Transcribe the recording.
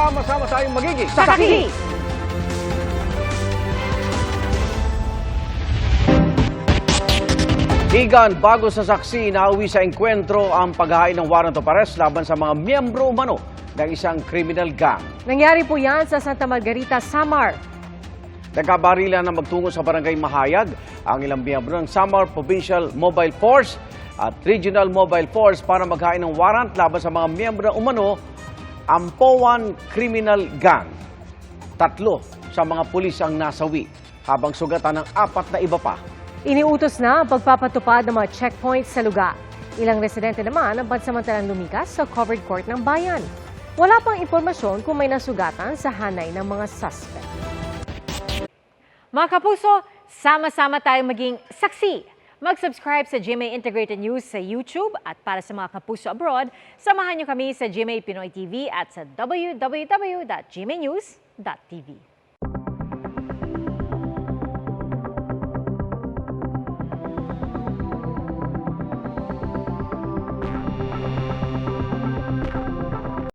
Sama-sama tayong magiging Saksi! Higan, bago sa saksi, nauwi sa engkwentro ang paghahain ng warrant of arrest laban sa mga miyembro umano ng isang criminal gang. Nangyari po yan sa Santa Margarita, Samar. Nagkabarilan na magtungo sa barangay Mahayag ang ilang miyembro ng Samar Provincial Mobile Force at Regional Mobile Force para maghain ng warrant laban sa mga miyembro ng umano Ampowan Criminal Gang. 3 sa mga pulis ang nasawi habang sugatan ng 4 na iba pa. Iniutos na ang pagpapatupad ng mga checkpoints sa lugar. Ilang residente naman ang pansamantalang lumikas sa covered court ng bayan. Wala pang impormasyon kung may nasugatan sa hanay ng mga suspect. Mga kapuso, sama-sama tayong maging saksi. Mag-subscribe sa GMA Integrated News sa YouTube at para sa mga kapuso abroad, samahan niyo kami sa GMA Pinoy TV at sa www.gmanews.tv.